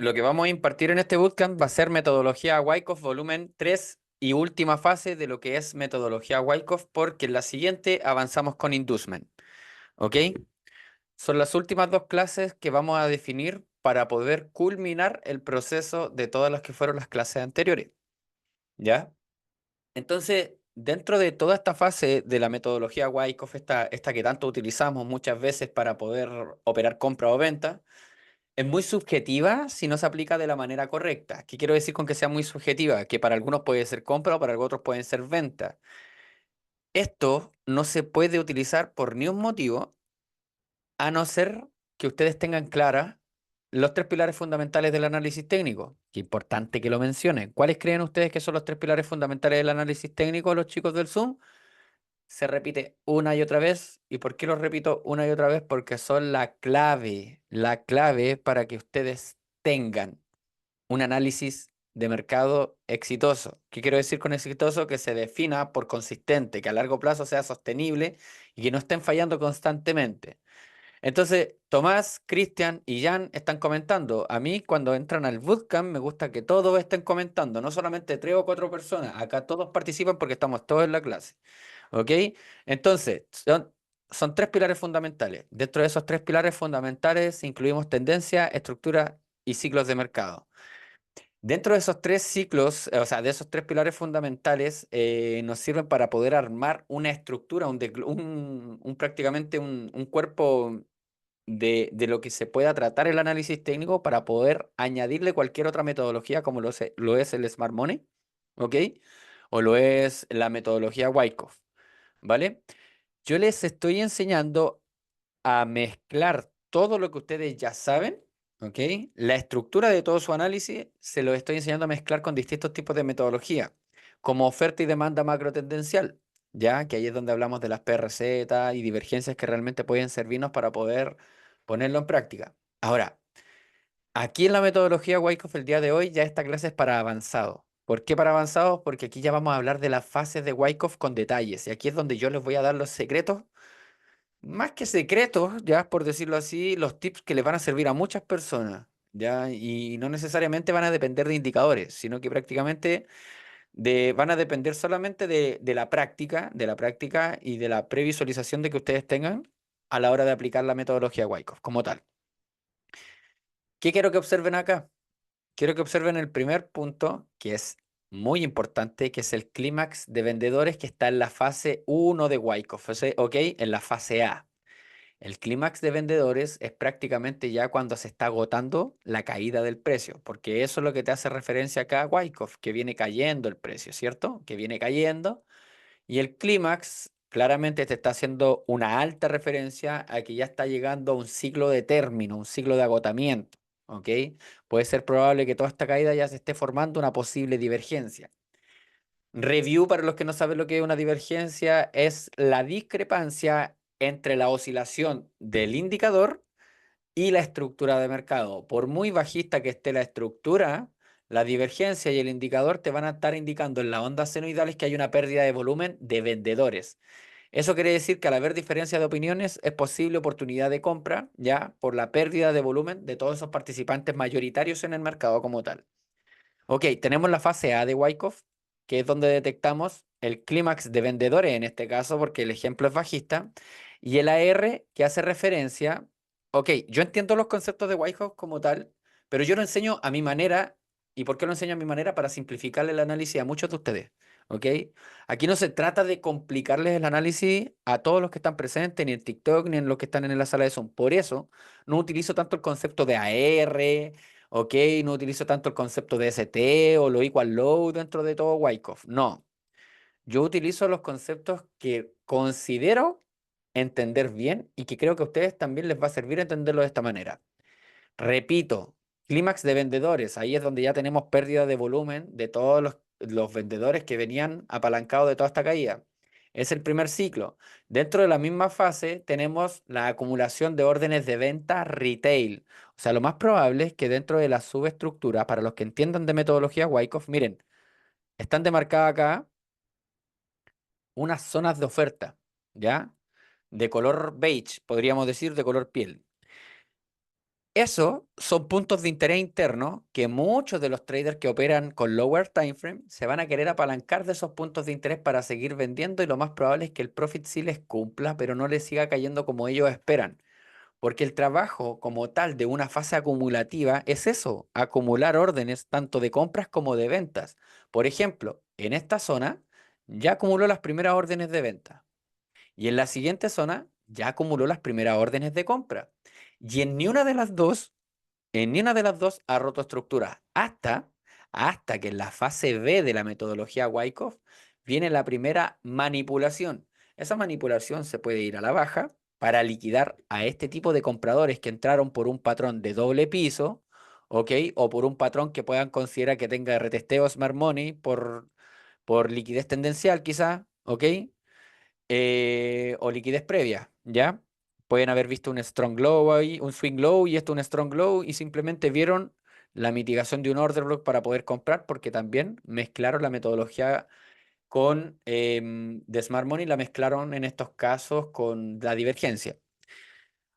Lo que vamos a impartir en este bootcamp va a ser metodología Wyckoff volumen 3 y última fase de lo que es metodología Wyckoff, porque en la siguiente avanzamos con inducement. ¿Ok? Son las últimas dos clases que vamos a definir para poder culminar el proceso de todas las que fueron las clases anteriores. ¿Ya? Entonces, dentro de toda esta fase de la metodología Wyckoff, esta que tanto utilizamos muchas veces para poder operar compra o venta, es muy subjetiva si no se aplica de la manera correcta. ¿Qué quiero decir con que sea muy subjetiva? Que para algunos puede ser compra o para otros pueden ser venta. Esto no se puede utilizar por ni un motivo, a no ser que ustedes tengan claras los tres pilares fundamentales del análisis técnico. Qué importante que lo mencionen. ¿Cuáles creen ustedes que son los tres pilares fundamentales del análisis técnico, los chicos del Zoom? Se repite una y otra vez. ¿Y por qué lo repito una y otra vez? Porque son la clave para que ustedes tengan un análisis de mercado exitoso. ¿Qué quiero decir con exitoso? Que se defina por consistente, que a largo plazo sea sostenible y que no estén fallando constantemente. Entonces, Tomás, Cristian y Jan están comentando. A mí, cuando entran al bootcamp, me gusta que todos estén comentando, no solamente tres o cuatro personas. Acá todos participan porque estamos todos en la clase. ¿Ok? Entonces, son tres pilares fundamentales. Dentro de esos tres pilares fundamentales incluimos tendencia, estructura y ciclos de mercado. Dentro de esos tres ciclos, o sea, de esos tres pilares fundamentales, nos sirven para poder armar una estructura, prácticamente un cuerpo de lo que se pueda tratar el análisis técnico para poder añadirle cualquier otra metodología como lo es el Smart Money, ¿ok? O lo es la metodología Wyckoff, ¿vale? Yo les estoy enseñando a mezclar todo lo que ustedes ya saben, ¿ok? La estructura de todo su análisis se lo estoy enseñando a mezclar con distintos tipos de metodología, como oferta y demanda macrotendencial, ¿ya? Que ahí es donde hablamos de las PRZ y divergencias que realmente pueden servirnos para poder ponerlo en práctica. Ahora, aquí en la metodología Wyckoff el día de hoy ya esta clase es para avanzados. ¿Por qué para avanzados? Porque aquí ya vamos a hablar de las fases de Wyckoff con detalles. Y aquí es donde yo les voy a dar los secretos, más que secretos, ya por decirlo así, los tips que les van a servir a muchas personas, ya, y no necesariamente van a depender de indicadores, sino que prácticamente van a depender solamente de la práctica y de la previsualización de que ustedes tengan a la hora de aplicar la metodología Wyckoff como tal. ¿Qué quiero que observen acá? Quiero que observen el primer punto, que es muy importante, que es el clímax de vendedores que está en la fase uno de Wyckoff, ¿ok? En la fase A. El clímax de vendedores es prácticamente ya cuando se está agotando la caída del precio, porque eso es lo que te hace referencia acá a Wyckoff, que viene cayendo el precio, ¿cierto? Que viene cayendo, y el clímax claramente te está haciendo una alta referencia a que ya está llegando a un ciclo de término, un ciclo de agotamiento, ¿ok? Puede ser probable que toda esta caída ya se esté formando una posible divergencia. Review, para los que no saben lo que es una divergencia, es la discrepancia entre la oscilación del indicador y la estructura de mercado. Por muy bajista que esté la estructura, la divergencia y el indicador te van a estar indicando en las ondas senoidales que hay una pérdida de volumen de vendedores. Eso quiere decir que al haber diferencia de opiniones es posible oportunidad de compra, ya, por la pérdida de volumen de todos esos participantes mayoritarios en el mercado como tal. Ok, tenemos la fase A de Wyckoff, que es donde detectamos el clímax de vendedores en este caso, porque el ejemplo es bajista, y el AR que hace referencia, ok, yo entiendo los conceptos de Wyckoff como tal, pero yo lo enseño a mi manera. ¿Y por qué lo enseño a mi manera? Para simplificarle el análisis a muchos de ustedes, ¿ok? Aquí no se trata de complicarles el análisis a todos los que están presentes, ni en TikTok, ni en los que están en la sala de Zoom. Por eso no utilizo tanto el concepto de AR. Ok, no utilizo tanto el concepto de ST o lo equal low dentro de todo Wyckoff. No, yo utilizo los conceptos que considero entender bien y que creo que a ustedes también les va a servir entenderlo de esta manera. Repito, clímax de vendedores, ahí es donde ya tenemos pérdida de volumen de todos los vendedores que venían apalancados de toda esta caída. Es el primer ciclo. Dentro de la misma fase tenemos la acumulación de órdenes de venta retail. O sea, lo más probable es que dentro de la subestructura, para los que entiendan de metodología Wyckoff, miren, están demarcadas acá unas zonas de oferta, ¿ya? De color beige, podríamos decir, de color piel. Eso son puntos de interés internos que muchos de los traders que operan con lower time frame se van a querer apalancar de esos puntos de interés para seguir vendiendo y lo más probable es que el profit sí les cumpla, pero no les siga cayendo como ellos esperan. Porque el trabajo como tal de una fase acumulativa es eso, acumular órdenes tanto de compras como de ventas. Por ejemplo, en esta zona ya acumuló las primeras órdenes de venta y en la siguiente zona ya acumuló las primeras órdenes de compra. Y en ni una de las dos en ni una de las dos ha roto estructura, hasta que en la fase B de la metodología Wyckoff viene la primera manipulación. Esa manipulación se puede ir a la baja para liquidar a este tipo de compradores que entraron por un patrón de doble piso, ¿ok? O por un patrón que puedan considerar que tenga retesteo Smart Money por liquidez tendencial quizá, ¿ok? O liquidez previa, ¿ya? Pueden haber visto un strong low ahí, un swing low y esto un strong low y simplemente vieron la mitigación de un order block para poder comprar porque también mezclaron la metodología con de Smart Money, la mezclaron en estos casos con la divergencia.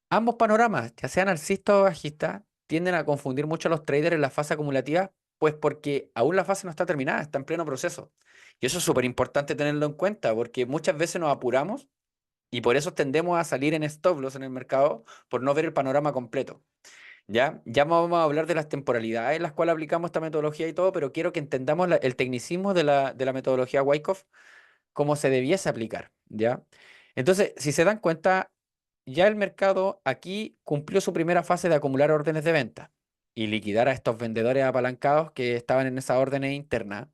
Ambos panoramas, ya sean alcista o bajista, tienden a confundir mucho a los traders en la fase acumulativa, pues porque aún la fase no está terminada, está en pleno proceso. Y eso es súper importante tenerlo en cuenta porque muchas veces nos apuramos y por eso tendemos a salir en stop loss en el mercado por no ver el panorama completo. ¿Ya? Ya vamos a hablar de las temporalidades en las cuales aplicamos esta metodología y todo, pero quiero que entendamos el tecnicismo de la metodología Wyckoff, cómo se debiese aplicar. ¿Ya? Entonces, si se dan cuenta, ya el mercado aquí cumplió su primera fase de acumular órdenes de venta y liquidar a estos vendedores apalancados que estaban en esas órdenes internas.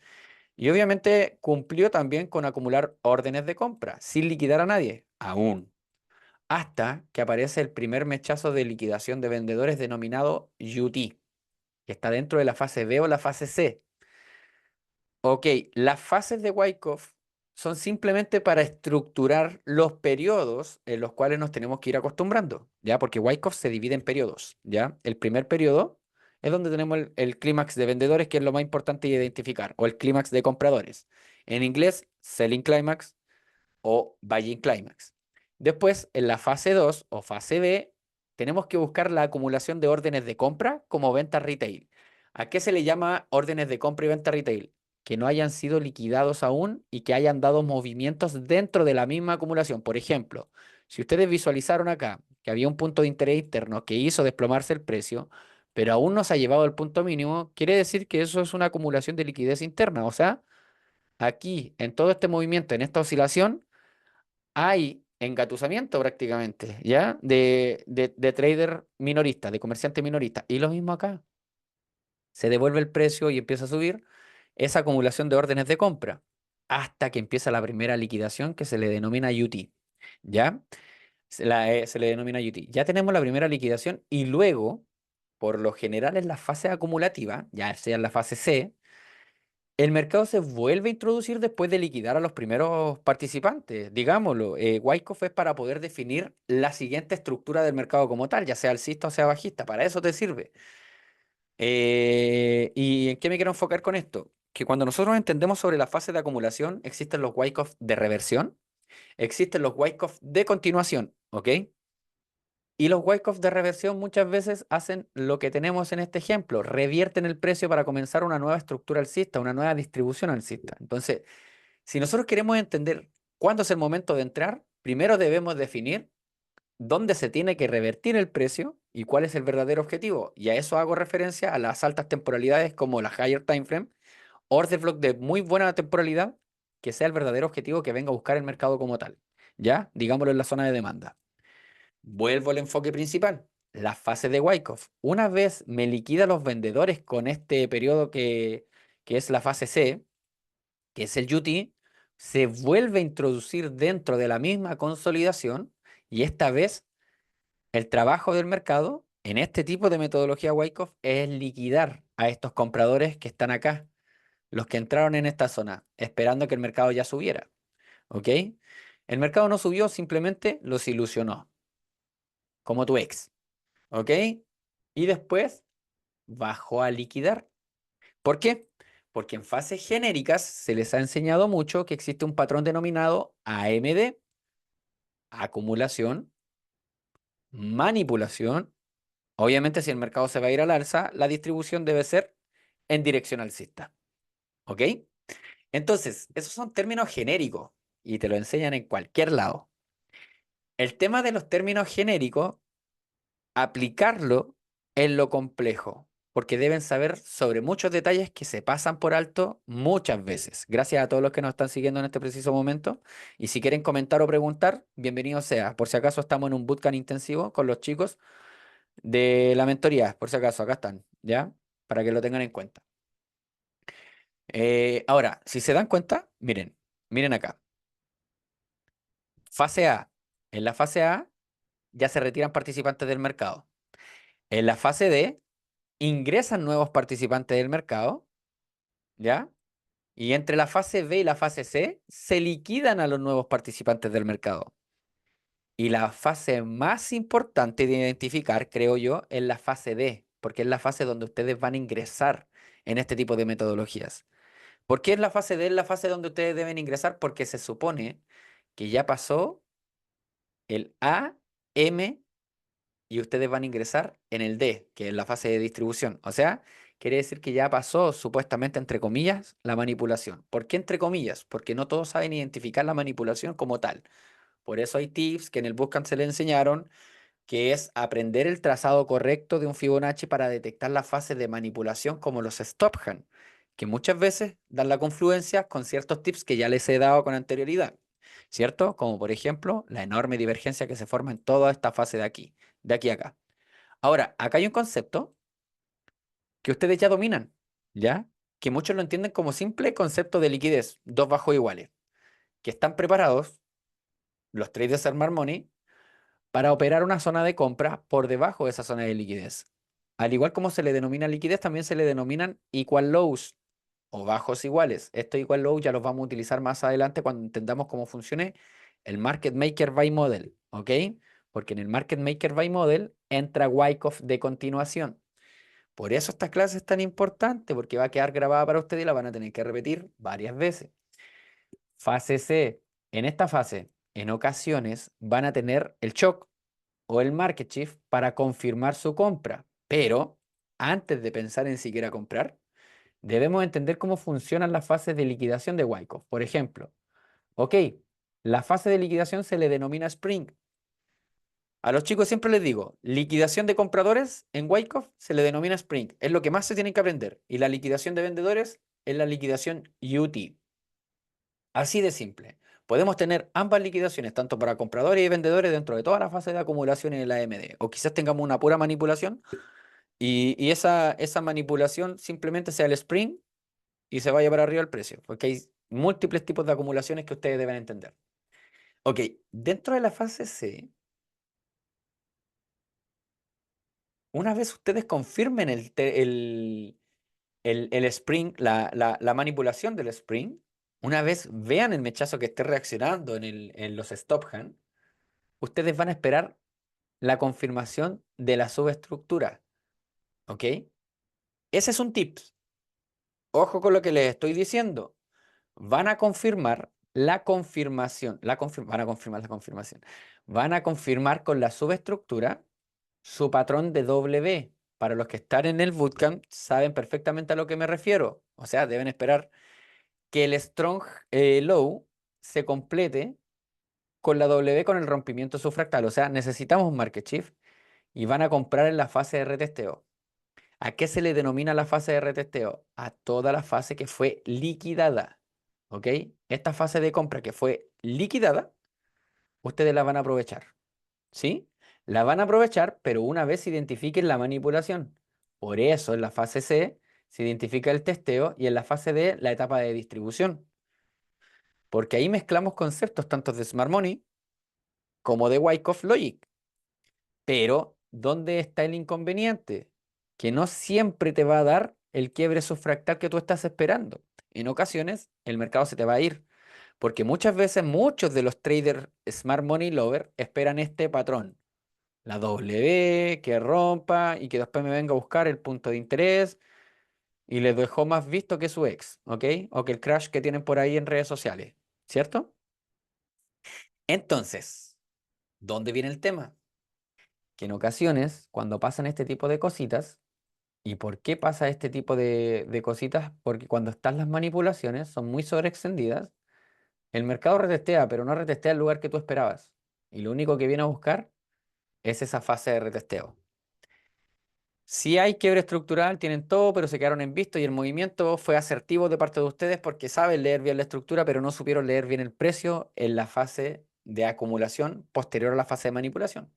Y obviamente cumplió también con acumular órdenes de compra, sin liquidar a nadie, aún hasta que aparece el primer mechazo de liquidación de vendedores denominado UT, que está dentro de la fase B o la fase C. Ok, las fases de Wyckoff son simplemente para estructurar los periodos en los cuales nos tenemos que ir acostumbrando, ¿ya? Porque Wyckoff se divide en periodos, ¿ya? El primer periodo es donde tenemos el clímax de vendedores, que es lo más importante de identificar, o el clímax de compradores. En inglés, selling climax, o buying climax. Después, en la fase 2 o fase B, tenemos que buscar la acumulación de órdenes de compra como venta retail. ¿A qué se le llama órdenes de compra y venta retail? Que no hayan sido liquidados aún y que hayan dado movimientos dentro de la misma acumulación. Por ejemplo, si ustedes visualizaron acá que había un punto de interés interno que hizo desplomarse el precio, pero aún no se ha llevado al punto mínimo, quiere decir que eso es una acumulación de liquidez interna. O sea, aquí, en todo este movimiento, en esta oscilación, hay engatusamiento prácticamente, ¿ya? De trader minorista, de comerciante minorista. Y lo mismo acá. Se devuelve el precio y empieza a subir esa acumulación de órdenes de compra hasta que empieza la primera liquidación que se le denomina UT, ¿ya? Se le denomina UT. Ya tenemos la primera liquidación y luego, por lo general en la fase acumulativa, ya sea en la fase C, el mercado se vuelve a introducir después de liquidar a los primeros participantes, digámoslo. Wyckoff es para poder definir la siguiente estructura del mercado como tal, ya sea alcista o sea bajista, para eso te sirve. ¿Y en qué me quiero enfocar con esto? Que cuando nosotros entendemos sobre la fase de acumulación, existen los Wyckoff de reversión, existen los Wyckoff de continuación, ¿ok? Y los Wyckoff de reversión muchas veces hacen lo que tenemos en este ejemplo, revierten el precio para comenzar una nueva estructura alcista, una nueva distribución alcista. Entonces, si nosotros queremos entender cuándo es el momento de entrar, primero debemos definir dónde se tiene que revertir el precio y cuál es el verdadero objetivo. Y a eso hago referencia a las altas temporalidades como la higher time frame, order block de muy buena temporalidad, que sea el verdadero objetivo que venga a buscar el mercado como tal. ¿Ya? Digámoslo en la zona de demanda. Vuelvo al enfoque principal, la fase de Wyckoff. Una vez me liquida los vendedores con este periodo que es la fase C, que es el UT, se vuelve a introducir dentro de la misma consolidación y esta vez el trabajo del mercado en este tipo de metodología Wyckoff es liquidar a estos compradores que están acá, los que entraron en esta zona, esperando que el mercado ya subiera. ¿Ok? El mercado no subió, simplemente los ilusionó, como tu ex. ¿Ok? Y después bajó a liquidar. ¿Por qué? Porque en fases genéricas se les ha enseñado mucho que existe un patrón denominado AMD, acumulación, manipulación Obviamente, si el mercado se va a ir al alza, la distribución debe ser en dirección alcista. ¿Ok? Entonces, esos son términos genéricos y te lo enseñan en cualquier lado. El tema de los términos genéricos, aplicarlo en lo complejo, porque deben saber sobre muchos detalles que se pasan por alto muchas veces. Gracias a todos los que nos están siguiendo en este preciso momento. Y si quieren comentar o preguntar, bienvenido sea. Por si acaso estamos en un bootcamp intensivo con los chicos de la mentoría, por si acaso, acá están, ¿ya? Para que lo tengan en cuenta. Ahora, si se dan cuenta, miren acá. Fase A. En la fase A ya se retiran participantes del mercado. En la fase D ingresan nuevos participantes del mercado, ¿ya? Y entre la fase B y la fase C se liquidan a los nuevos participantes del mercado. Y la fase más importante de identificar, creo yo, es la fase D, porque es la fase donde ustedes van a ingresar en este tipo de metodologías. ¿Por qué es la fase D? Es la fase donde ustedes deben ingresar porque se supone que ya pasó el A, M y ustedes van a ingresar en el D, que es la fase de distribución. O sea, quiere decir que ya pasó supuestamente, entre comillas, la manipulación. ¿Por qué entre comillas? Porque no todos saben identificar la manipulación como tal. Por eso hay tips que en el Bootcamp se le enseñaron, que es aprender el trazado correcto de un Fibonacci para detectar las fases de manipulación como los stop hand, que muchas veces dan la confluencia con ciertos tips que ya les he dado con anterioridad, ¿cierto? Como por ejemplo la enorme divergencia que se forma en toda esta fase de aquí a acá. Ahora, acá hay un concepto que ustedes ya dominan, ¿ya? Que muchos lo entienden como simple concepto de liquidez, dos bajos iguales, que están preparados los traders Smart Money para operar una zona de compra por debajo de esa zona de liquidez. Al igual como se le denomina liquidez, también se le denominan equal lows o bajos iguales. Estos equal lows ya los vamos a utilizar más adelante cuando entendamos cómo funcione el Market Maker Buy Model, ¿ok? Porque en el Market Maker Buy Model entra Wyckoff de continuación. Por eso esta clase es tan importante, porque va a quedar grabada para ustedes y la van a tener que repetir varias veces. Fase C. En esta fase, en ocasiones, van a tener el shock o el market shift para confirmar su compra. Pero antes de pensar en siquiera comprar, debemos entender cómo funcionan las fases de liquidación de Wyckoff. Por ejemplo, ok, la fase de liquidación se le denomina Spring. A los chicos siempre les digo, liquidación de compradores en Wyckoff se le denomina Spring. Es lo que más se tienen que aprender. Y la liquidación de vendedores es la liquidación UT. Así de simple. Podemos tener ambas liquidaciones, tanto para compradores y vendedores, dentro de toda la fase de acumulación en el AMD. O quizás tengamos una pura manipulación y esa manipulación simplemente sea el Spring y se vaya para arriba el precio. Porque hay múltiples tipos de acumulaciones que ustedes deben entender. Ok, dentro de la fase C, una vez ustedes confirmen el Spring, la manipulación del Spring, una vez vean el mechazo que esté reaccionando en los stop hand, ustedes van a esperar la confirmación de la subestructura. ¿Ok? Ese es un tip. Ojo con lo que les estoy diciendo. Van a confirmar la confirmación. Van a confirmar la confirmación. Van a confirmar con la subestructura su patrón de W. Para los que están en el bootcamp saben perfectamente a lo que me refiero. O sea, deben esperar que el strong low se complete con la W con el rompimiento subfractal. O sea, necesitamos un market shift y van a comprar en la fase de retesteo. ¿A qué se le denomina la fase de retesteo? A toda la fase que fue liquidada. ¿Ok? Esta fase de compra que fue liquidada, ustedes la van a aprovechar. ¿Sí? La van a aprovechar, pero una vez identifiquen la manipulación. Por eso en la fase C se identifica el testeo y en la fase D la etapa de distribución. Porque ahí mezclamos conceptos tanto de Smart Money como de Wyckoff Logic. Pero, ¿dónde está el inconveniente? Que no siempre te va a dar el quiebre subfractal que tú estás esperando. En ocasiones, el mercado se te va a ir. Porque muchas veces, muchos de los traders Smart Money Lover esperan este patrón. La W, que rompa y que después me venga a buscar el punto de interés y les dejó más visto que su ex, ¿ok? O que el crash que tienen por ahí en redes sociales, ¿cierto? Entonces, ¿dónde viene el tema? que en ocasiones, cuando pasan este tipo de cositas, ¿y por qué pasa este tipo de cositas? Porque cuando están las manipulaciones, son muy sobreextendidas, el mercado retestea, pero no retestea el lugar que tú esperabas. Y lo único que viene a buscar es esa fase de retesteo. Si hay quiebre estructural, tienen todo, pero se quedaron en visto y el movimiento fue asertivo de parte de ustedes porque saben leer bien la estructura, pero no supieron leer bien el precio en la fase de acumulación posterior a la fase de manipulación.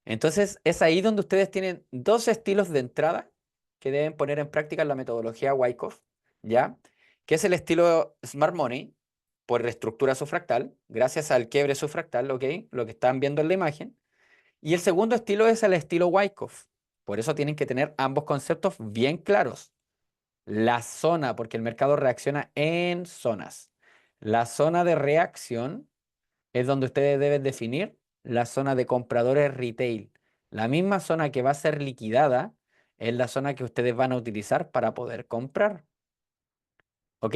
Entonces, es ahí donde ustedes tienen dos estilos de entrada que deben poner en práctica en la metodología Wyckoff, ¿ya? Que es el estilo Smart Money por estructura subfractal, gracias al quiebre subfractal, ¿ok? Lo que están viendo en la imagen. Y el segundo estilo es el estilo Wyckoff. Por eso tienen que tener ambos conceptos bien claros. La zona, porque el mercado reacciona en zonas. La zona de reacción es donde ustedes deben definir la zona de compradores retail. La misma zona que va a ser liquidada es la zona que ustedes van a utilizar para poder comprar. ¿Ok?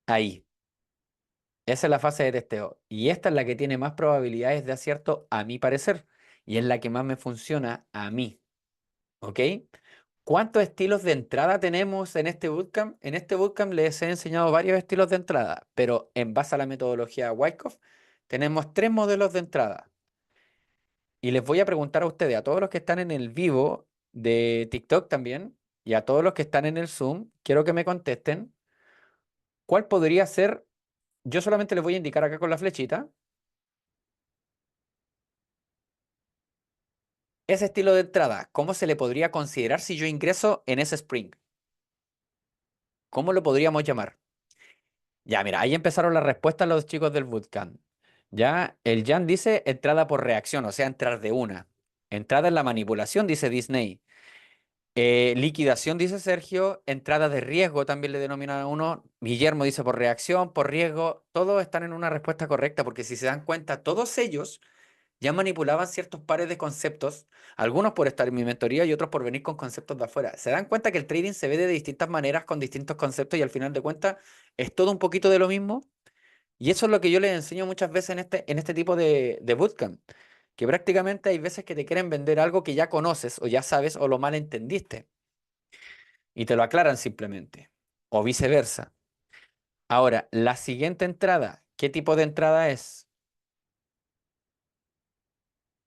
Ahí. Esa es la fase de testeo. Y esta es la que tiene más probabilidades de acierto a mi parecer. Y es la que más me funciona a mí. ¿Ok? ¿Cuántos estilos de entrada tenemos en este bootcamp? En este bootcamp les he enseñado varios estilos de entrada, pero en base a la metodología Wyckoff tenemos tres modelos de entrada. Y les voy a preguntar a ustedes, a todos los que están en el vivo de TikTok también, y a todos los que están en el Zoom, quiero que me contesten, ¿cuál podría ser? Yo solamente les voy a indicar acá con la flechita, ese estilo de entrada, ¿cómo se le podría considerar si yo ingreso en ese spring? ¿Cómo lo podríamos llamar? Ya, mira, ahí empezaron las respuestas los chicos del bootcamp. Ya, el Jan dice entrada por reacción, o sea, entrar de una. Entrada en la manipulación, dice Disney. Liquidación, dice Sergio. Entrada de riesgo, también le denominan a uno. Guillermo dice por reacción, por riesgo. Todos están en una respuesta correcta, porque si se dan cuenta, todos ellos ya manipulaban ciertos pares de conceptos, algunos por estar en mi mentoría y otros por venir con conceptos de afuera. Se dan cuenta que el trading se ve de distintas maneras, con distintos conceptos, y al final de cuentas es todo un poquito de lo mismo. Y eso es lo que yo les enseño muchas veces en este tipo de bootcamp, que prácticamente hay veces que te quieren vender algo que ya conoces o ya sabes o lo mal entendiste y te lo aclaran simplemente, o viceversa. Ahora, la siguiente entrada, ¿qué tipo de entrada es?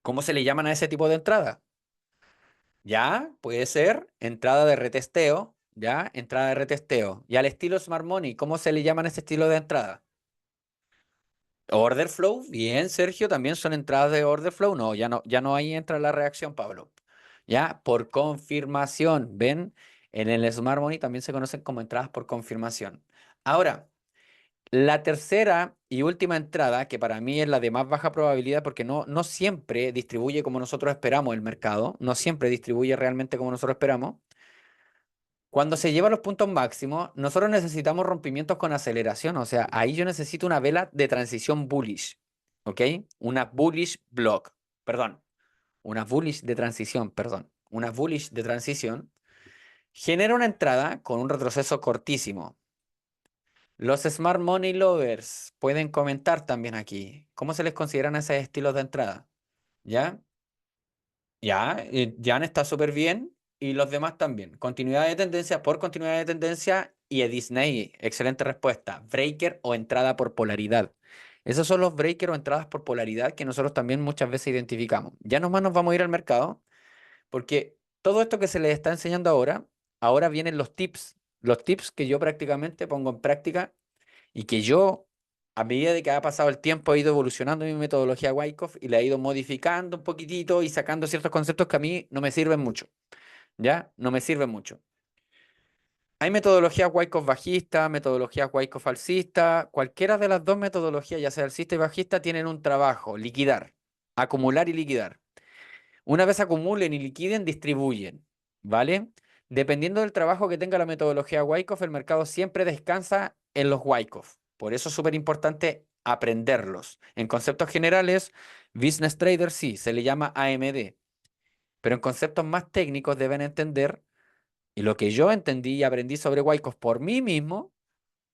¿Cómo se le llaman a ese tipo de entrada? Ya, puede ser entrada de retesteo, ya, entrada de retesteo. Y al estilo Smart Money, ¿cómo se le llaman a ese estilo de entrada? Order flow, bien, Sergio, también son entradas de order flow. No, ya no ahí entra la reacción, Pablo. Ya, por confirmación, ven, en el Smart Money también se conocen como entradas por confirmación. Ahora, la tercera y última entrada, que para mí es la de más baja probabilidad, porque no siempre distribuye como nosotros esperamos el mercado, no siempre distribuye realmente como nosotros esperamos. Cuando se lleva a los puntos máximos, nosotros necesitamos rompimientos con aceleración. O sea, ahí yo necesito una vela de transición bullish. ¿Ok? Una bullish block. Perdón. Una bullish de transición, perdón. Una bullish de transición genera una entrada con un retroceso cortísimo. Los Smart Money Lovers pueden comentar también aquí. ¿Cómo se les consideran esos estilos de entrada? ¿Ya? Ya, Jan está súper bien y los demás también. Continuidad de tendencia por continuidad de tendencia y Disney, excelente respuesta. Breaker o entrada por polaridad. Esos son los breakers o entradas por polaridad que nosotros también muchas veces identificamos. Ya nomás nos vamos a ir al mercado porque todo esto que se les está enseñando ahora, ahora vienen los tips. Los tips que yo prácticamente pongo en práctica y que yo, a medida de que ha pasado el tiempo, he ido evolucionando mi metodología Wyckoff y la he ido modificando un poquitito y sacando ciertos conceptos que a mí no me sirven mucho, ¿ya? No me sirven mucho. Hay metodologías Wyckoff bajista, metodologías Wyckoff alcista, cualquiera de las dos metodologías, ya sea alcista y bajista, tienen un trabajo, liquidar, acumular y liquidar. Una vez acumulen y liquiden, distribuyen, ¿vale? Dependiendo del trabajo que tenga la metodología Wyckoff, el mercado siempre descansa en los Wyckoff. Por eso es súper importante aprenderlos. En conceptos generales, Business Trader sí, se le llama AMD. Pero en conceptos más técnicos deben entender, y lo que yo entendí y aprendí sobre Wyckoff por mí mismo,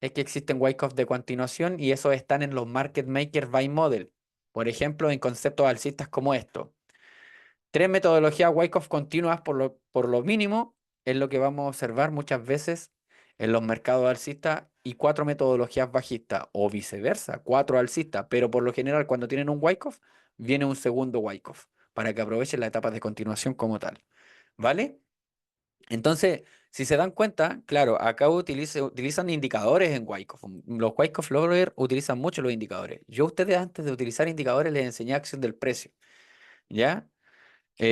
es que existen Wyckoff de continuación y esos están en los Market Maker Buy Model. Por ejemplo, en conceptos alcistas como esto. Tres metodologías Wyckoff continuas por lo mínimo es lo que vamos a observar muchas veces en los mercados alcistas y cuatro metodologías bajistas o viceversa, cuatro alcistas, pero por lo general cuando tienen un Wyckoff viene un segundo Wyckoff para que aprovechen las etapas de continuación como tal, ¿vale? Entonces, si se dan cuenta, claro, acá utilizan indicadores en Wyckoff. Los Wyckoff Logger utilizan mucho los indicadores. Yo a ustedes antes de utilizar indicadores les enseñé acción del precio, ¿ya? ¿De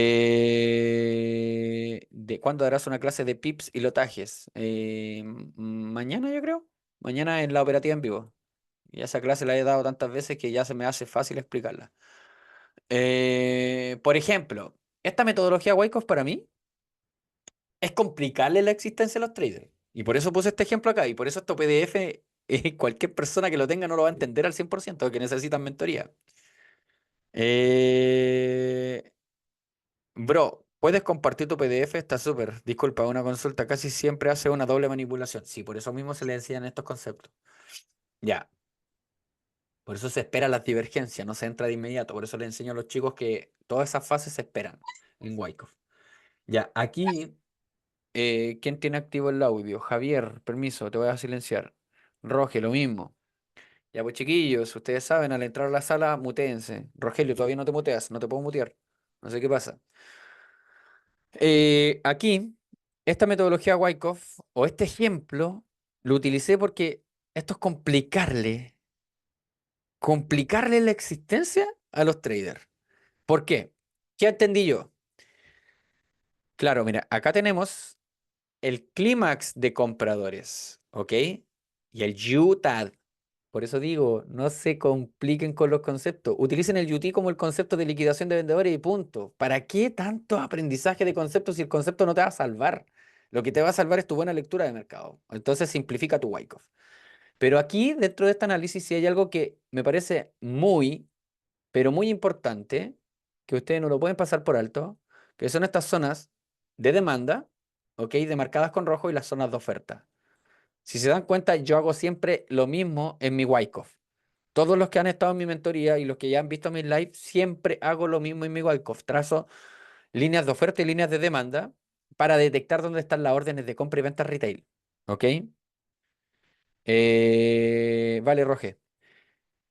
cuándo darás una clase de pips y lotajes? Mañana, yo creo. Mañana en la operativa en vivo. Y esa clase la he dado tantas veces que ya se me hace fácil explicarla. Por ejemplo, esta metodología Wyckoff para mí es complicarle la existencia a los traders. Y por eso puse este ejemplo acá. Y por eso este PDF, cualquier persona que lo tenga no lo va a entender al 100%, que necesitan mentoría. Eh, Bro, puedes compartir tu PDF, está súper. Disculpa, una consulta casi siempre hace una doble manipulación. Sí, por eso mismo se le enseñan estos conceptos. Ya, por eso se espera las divergencias, no se entra de inmediato. Por eso le enseño a los chicos que todas esas fases se esperan en Wyckoff. Ya, aquí, ¿quién tiene activo el audio? Javier, permiso, te voy a silenciar. Roge, lo mismo. Ya, pues chiquillos, ustedes saben, al entrar a la sala, mutéense. Rogelio, todavía no te muteas, no te puedo mutear. No sé qué pasa. Aquí, esta metodología Wyckoff o este ejemplo lo utilicé porque esto es complicarle la existencia a los traders. ¿Por qué? ¿Qué entendí yo? Claro, mira, acá tenemos el clímax de compradores, ¿ok? Y el UTAD. Por eso digo, no se compliquen con los conceptos. Utilicen el UT como el concepto de liquidación de vendedores y punto. ¿Para qué tanto aprendizaje de conceptos si el concepto no te va a salvar? Lo que te va a salvar es tu buena lectura de mercado. Entonces simplifica tu Wyckoff. Pero aquí, dentro de este análisis, sí hay algo que me parece muy, pero muy importante, que ustedes no lo pueden pasar por alto, que son estas zonas de demanda, ¿ok? Demarcadas con rojo y las zonas de oferta. Si se dan cuenta, yo hago siempre lo mismo en mi Wyckoff. Todos los que han estado en mi mentoría y los que ya han visto mis lives, siempre hago lo mismo en mi Wyckoff. Trazo líneas de oferta y líneas de demanda para detectar dónde están las órdenes de compra y venta retail. ¿Ok? Vale, Roge.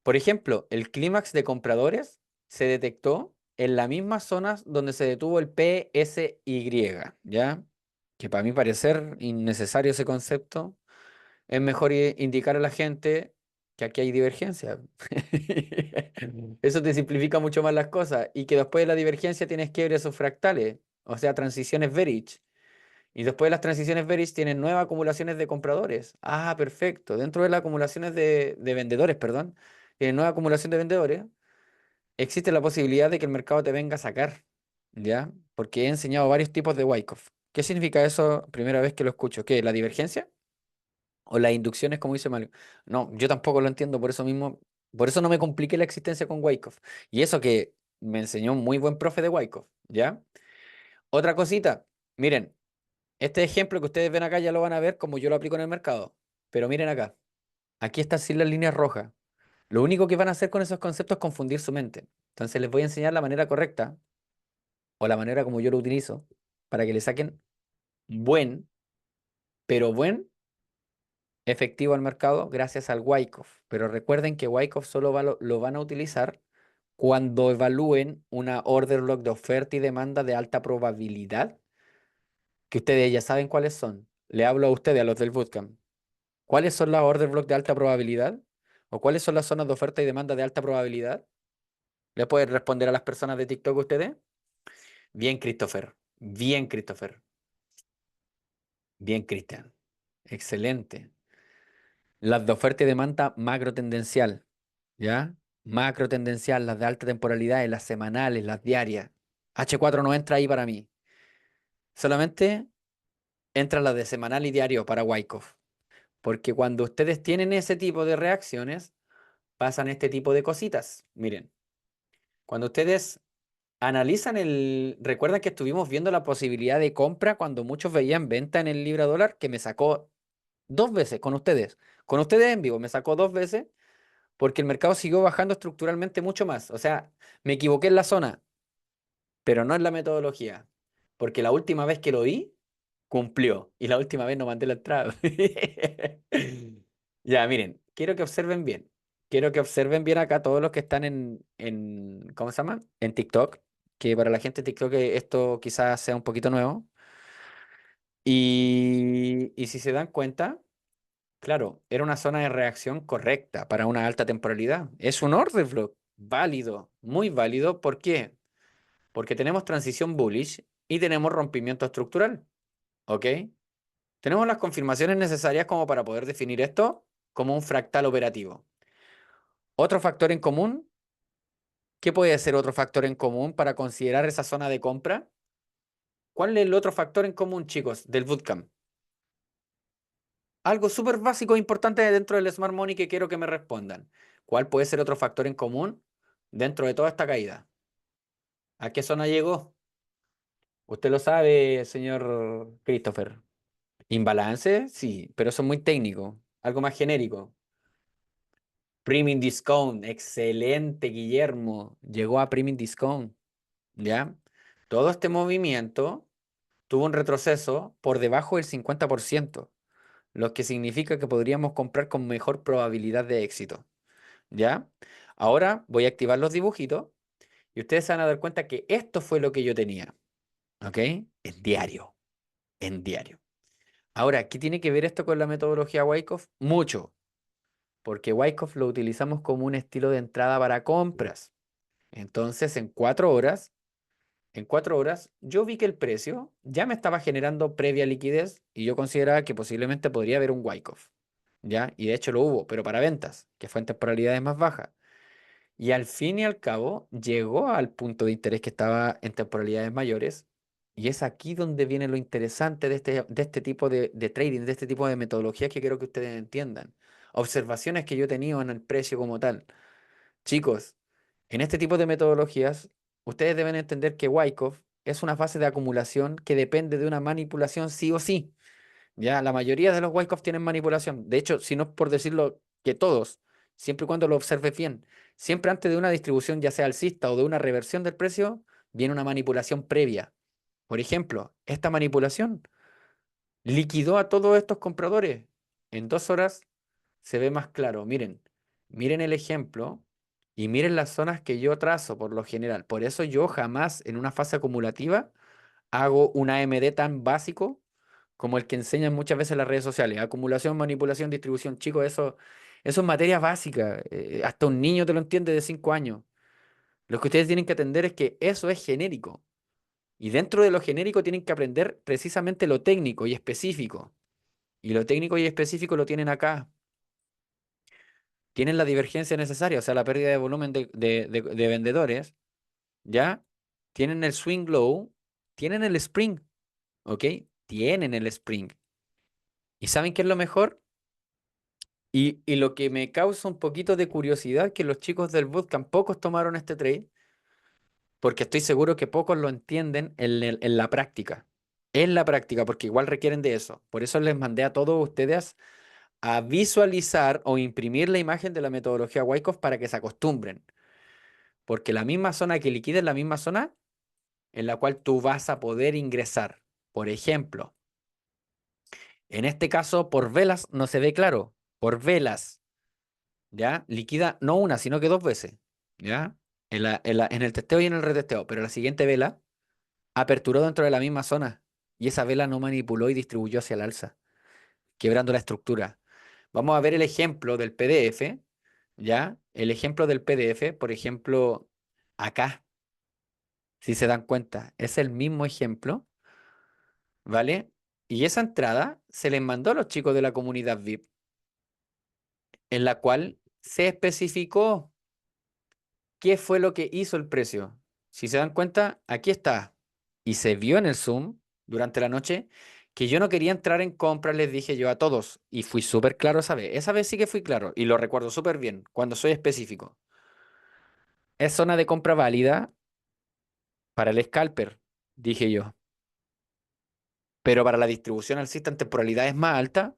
Por ejemplo, el clímax de compradores se detectó en las mismas zonas donde se detuvo el PSY, ¿ya? Que para mí parecer innecesario ese concepto. Es mejor indicar a la gente que aquí hay divergencia. Eso te simplifica mucho más las cosas y que después de la divergencia tienes quiebres o fractales, o sea, transiciones Verich. Y después de las transiciones Verich tienen nuevas acumulaciones de compradores. Ah, perfecto. Dentro de las acumulaciones de vendedores, perdón, tienen nueva acumulación de vendedores, existe la posibilidad de que el mercado te venga a sacar, ¿ya? Porque he enseñado varios tipos de Wyckoff. ¿Qué significa eso? Primera vez que lo escucho. ¿Qué? ¿La divergencia? O las inducciones, como dice Mario. No, yo tampoco lo entiendo, por eso mismo, por eso no me compliqué la existencia con Wyckoff. Y eso que me enseñó un muy buen profe de Wyckoff, ¿ya? Otra cosita, miren, este ejemplo que ustedes ven acá ya lo van a ver como yo lo aplico en el mercado. Pero miren acá, aquí están sin las líneas rojas. Lo único que van a hacer con esos conceptos es confundir su mente. Entonces les voy a enseñar la manera correcta o la manera como yo lo utilizo para que le saquen buen, pero buen efectivo al mercado gracias al Wyckoff. Pero recuerden que Wyckoff solo lo van a utilizar cuando evalúen una order block de oferta y demanda de alta probabilidad, que ustedes ya saben cuáles son. Le hablo a ustedes, a los del bootcamp. ¿Cuáles son las order block de alta probabilidad? ¿O cuáles son las zonas de oferta y demanda de alta probabilidad? ¿Le pueden responder a las personas de TikTok ustedes? Bien, Christopher. Bien, Christopher. Bien, Cristian. Excelente. Las de oferta y demanda macro tendencial. ¿Ya? Macro tendencial, las de alta temporalidad, las semanales, las diarias. H4 no entra ahí para mí. Solamente entra las de semanal y diario para Wyckoff. Porque cuando ustedes tienen ese tipo de reacciones, pasan este tipo de cositas. Miren, cuando ustedes analizan recuerdan que estuvimos viendo la posibilidad de compra cuando muchos veían venta en el libra dólar, que me sacó dos veces con ustedes. Con ustedes en vivo, me sacó dos veces porque el mercado siguió bajando estructuralmente mucho más. O sea, me equivoqué en la zona. pero no en la metodología, porque la última vez que lo vi, cumplió, y la última vez no mandé la entrada. Ya, miren, quiero que observen bien. Quiero que observen bien acá todos los que están ¿cómo se llama? En TikTok, que para la gente de TikTok esto quizás sea un poquito nuevo. Y si se dan cuenta, claro, era una zona de reacción correcta para una alta temporalidad. Es un order block válido, muy válido. ¿Por qué? Porque tenemos transición bullish y tenemos rompimiento estructural. ¿Ok? Tenemos las confirmaciones necesarias como para poder definir esto como un fractal operativo. Otro factor en común, ¿qué puede ser otro factor en común para considerar esa zona de compra? ¿Cuál es el otro factor en común, chicos, del bootcamp? Algo súper básico e importante dentro del Smart Money que quiero que me respondan. ¿Cuál puede ser otro factor en común dentro de toda esta caída? ¿A qué zona llegó? Usted lo sabe, señor Christopher. ¿Imbalance? Sí, pero eso es muy técnico. Algo más genérico. Premium Discount. Excelente, Guillermo. Llegó a Premium Discount. ¿Ya? Todo este movimiento tuvo un retroceso por debajo del 50%, lo que significa que podríamos comprar con mejor probabilidad de éxito. ¿Ya? Ahora voy a activar los dibujitos y ustedes se van a dar cuenta que esto fue lo que yo tenía. ¿Ok? En diario. En diario. Ahora, ¿qué tiene que ver esto con la metodología Wyckoff? Mucho, porque Wyckoff lo utilizamos como un estilo de entrada para compras. Entonces, en 4 horas, yo vi que el precio ya me estaba generando previa liquidez y yo consideraba que posiblemente podría haber un Wyckoff. ¿Ya? Y de hecho lo hubo, pero para ventas, que fue en temporalidades más bajas. Y al fin y al cabo llegó al punto de interés que estaba en temporalidades mayores. Y es aquí donde viene lo interesante de este tipo de trading, de este tipo de metodologías que quiero que ustedes entiendan. Observaciones que yo he tenido en el precio como tal. Chicos, en este tipo de metodologías, ustedes deben entender que Wyckoff es una fase de acumulación que depende de una manipulación sí o sí. Ya, la mayoría de los Wyckoff tienen manipulación. De hecho, si no es por decirlo que todos, siempre y cuando lo observes bien, siempre antes de una distribución, ya sea alcista o de una reversión del precio, viene una manipulación previa. Por ejemplo, esta manipulación liquidó a todos estos compradores. En 2 horas se ve más claro. Miren el ejemplo y miren las zonas que yo trazo por lo general. Por eso yo jamás en una fase acumulativa hago un AMD tan básico como el que enseñan muchas veces en las redes sociales. Acumulación, manipulación, distribución. Chicos, eso es materia básica. Hasta un niño te lo entiende de 5 años. Lo que ustedes tienen que entender es que eso es genérico. Y dentro de lo genérico tienen que aprender precisamente lo técnico y específico. Y lo técnico y específico lo tienen acá. Tienen la divergencia necesaria, o sea, la pérdida de volumen de vendedores, ¿ya? Tienen el swing low, tienen el spring, ¿ok? Tienen el spring. ¿Y saben qué es lo mejor? Y lo que me causa un poquito de curiosidad, que los chicos del bootcamp pocos tomaron este trade, porque estoy seguro que pocos lo entienden en la práctica. En la práctica, porque igual requieren de eso. Por eso les mandé a todos ustedes a visualizar o imprimir la imagen de la metodología Wyckoff para que se acostumbren. Porque la misma zona que liquida es la misma zona en la cual tú vas a poder ingresar. Por ejemplo, en este caso, por velas no se ve claro. Por velas. ¿Ya? Liquida no una, sino que 2 veces, ¿ya? En el testeo y en el retesteo, pero la siguiente vela aperturó dentro de la misma zona y esa vela no manipuló y distribuyó hacia el alza, quebrando la estructura. Vamos a ver el ejemplo del PDF, ¿ya? El ejemplo del PDF, por ejemplo, acá, si se dan cuenta, es el mismo ejemplo, ¿vale? Y esa entrada se les mandó a los chicos de la comunidad VIP, en la cual se especificó ¿qué fue lo que hizo el precio? Si se dan cuenta, aquí está. Y se vio en el Zoom durante la noche que yo no quería entrar en compra, les dije yo a todos. Y fui súper claro esa vez. Esa vez sí que fui claro y lo recuerdo súper bien cuando soy específico. Es zona de compra válida para el scalper, dije yo. Pero para la distribución alcista en temporalidades más altas,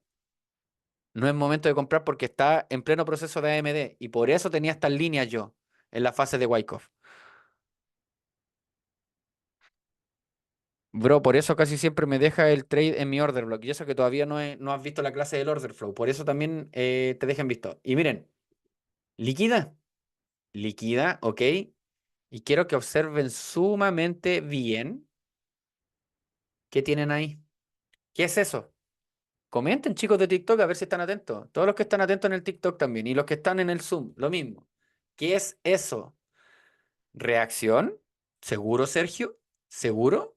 no es momento de comprar porque está en pleno proceso de AMD. Y por eso tenía estas líneas yo en la fase de Wyckoff. Bro, por eso casi siempre me deja el trade en mi order block. Y eso que todavía no has visto la clase del order flow. Por eso también te dejan visto. Y miren, líquida, líquida, ok. Y quiero que observen sumamente bien qué tienen ahí. ¿Qué es eso? Comenten, chicos de TikTok, a ver si están atentos. Todos los que están atentos en el TikTok también. Y los que están en el Zoom, lo mismo. ¿Qué es eso? ¿Reacción? ¿Seguro, Sergio? ¿Seguro?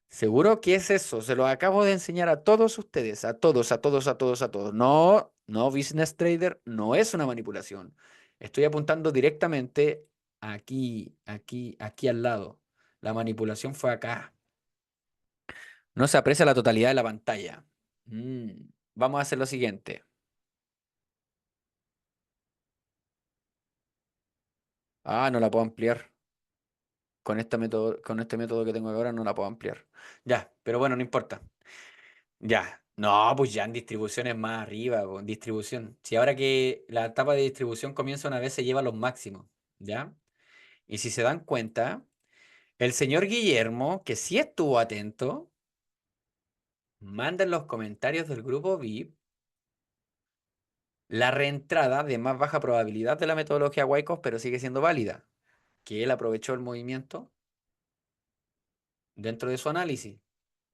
¿Seguro qué es eso? Se lo acabo de enseñar a todos ustedes, a todos, a todos, a todos, a todos. No, no, Business Trader, no es una manipulación. Estoy apuntando directamente aquí, aquí, aquí al lado. La manipulación fue acá. No se aprecia la totalidad de la pantalla. Mm, Vamos a hacer lo siguiente. Ah, no la puedo ampliar. Con este método que tengo ahora no la puedo ampliar. Ya, pero bueno, no importa. Ya. No, pues ya en distribución es más arriba, po, en distribución. Si ahora que la etapa de distribución comienza una vez, se lleva a los máximos, ¿ya? Y si se dan cuenta, el señor Guillermo, que sí estuvo atento, manda en los comentarios del grupo VIP la reentrada de más baja probabilidad de la metodología Wyckoff, pero sigue siendo válida, que él aprovechó el movimiento dentro de su análisis.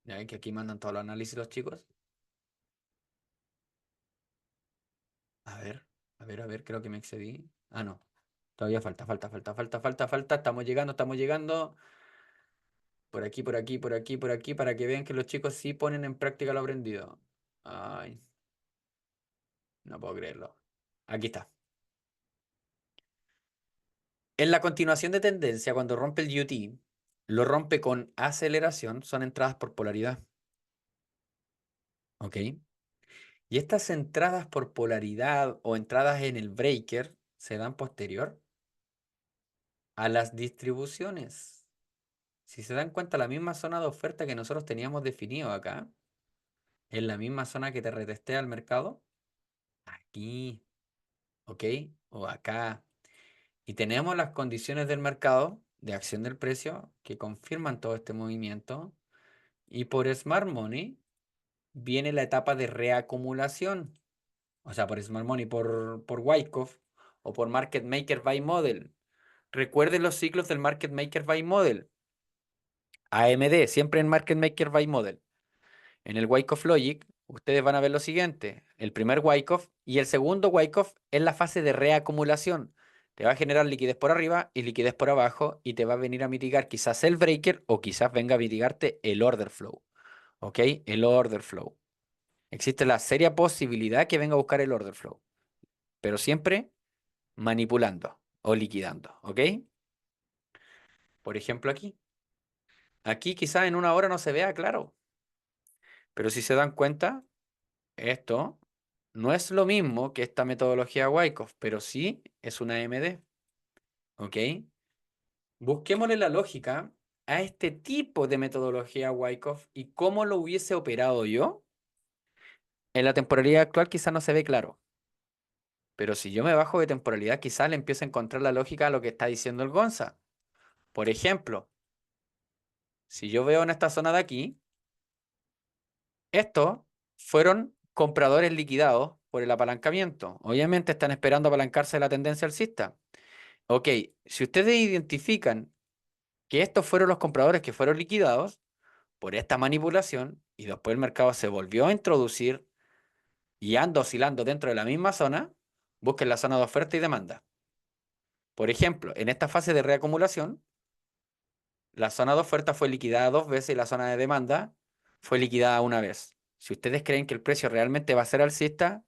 Ya ven que aquí mandan todos los análisis los chicos. A ver, a ver, a ver, creo que me excedí. Ah, no. Todavía falta, falta, falta, falta, falta, falta. Estamos llegando, estamos llegando. Por aquí, por aquí, por aquí, por aquí, para que vean que los chicos sí ponen en práctica lo aprendido. Ay, no puedo creerlo. Aquí está. En la continuación de tendencia, cuando rompe el UT, lo rompe con aceleración, son entradas por polaridad. ¿Ok? Y estas entradas por polaridad o entradas en el breaker se dan posterior a las distribuciones. Si se dan cuenta, la misma zona de oferta que nosotros teníamos definido acá, es la misma zona que te retestea al mercado, aquí, ¿ok? O acá. Y tenemos las condiciones del mercado de acción del precio que confirman todo este movimiento. Y por Smart Money viene la etapa de reacumulación. O sea, por Smart Money, por Wyckoff o por Market Maker by Model. Recuerden los ciclos del Market Maker by Model. AMD, siempre en Market Maker by Model. En el Wyckoff Logic, ustedes van a ver lo siguiente. El primer Wyckoff y el segundo Wyckoff es la fase de reacumulación. Te va a generar liquidez por arriba y liquidez por abajo y te va a venir a mitigar quizás el breaker o quizás venga a mitigarte el order flow. ¿Ok? El order flow. Existe la seria posibilidad que venga a buscar el order flow, pero siempre manipulando o liquidando. ¿Ok? Por ejemplo aquí. Aquí quizás en una hora no se vea claro, pero si se dan cuenta, esto no es lo mismo que esta metodología Wyckoff, pero sí es una AMD. ¿Ok? Busquémosle la lógica a este tipo de metodología Wyckoff y cómo lo hubiese operado yo. En la temporalidad actual quizás no se ve claro, pero si yo me bajo de temporalidad quizás le empiezo a encontrar la lógica a lo que está diciendo el Gonza. Por ejemplo, si yo veo en esta zona de aquí, estos fueron compradores liquidados por el apalancamiento. Obviamente están esperando apalancarse de la tendencia alcista. Ok, si ustedes identifican que estos fueron los compradores que fueron liquidados por esta manipulación y después el mercado se volvió a introducir y anda oscilando dentro de la misma zona, busquen la zona de oferta y demanda. Por ejemplo, en esta fase de reacumulación, la zona de oferta fue liquidada dos veces y la zona de demanda fue liquidada una vez. Si ustedes creen que el precio realmente va a ser alcista,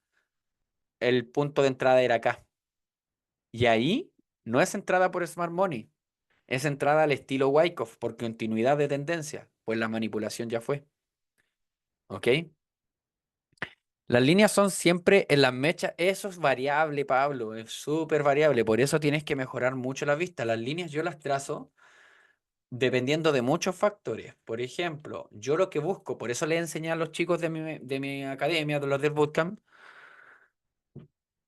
el punto de entrada era acá. Y ahí no es entrada por Smart Money, es entrada al estilo Wyckoff por continuidad de tendencia, pues la manipulación ya fue. ¿Ok? Las líneas son siempre en las mechas. Eso es variable, Pablo, es súper variable. Por eso tienes que mejorar mucho la vista. Las líneas yo las trazo dependiendo de muchos factores. Por ejemplo, yo lo que busco, por eso le enseñé a los chicos de mi academia, de los del bootcamp,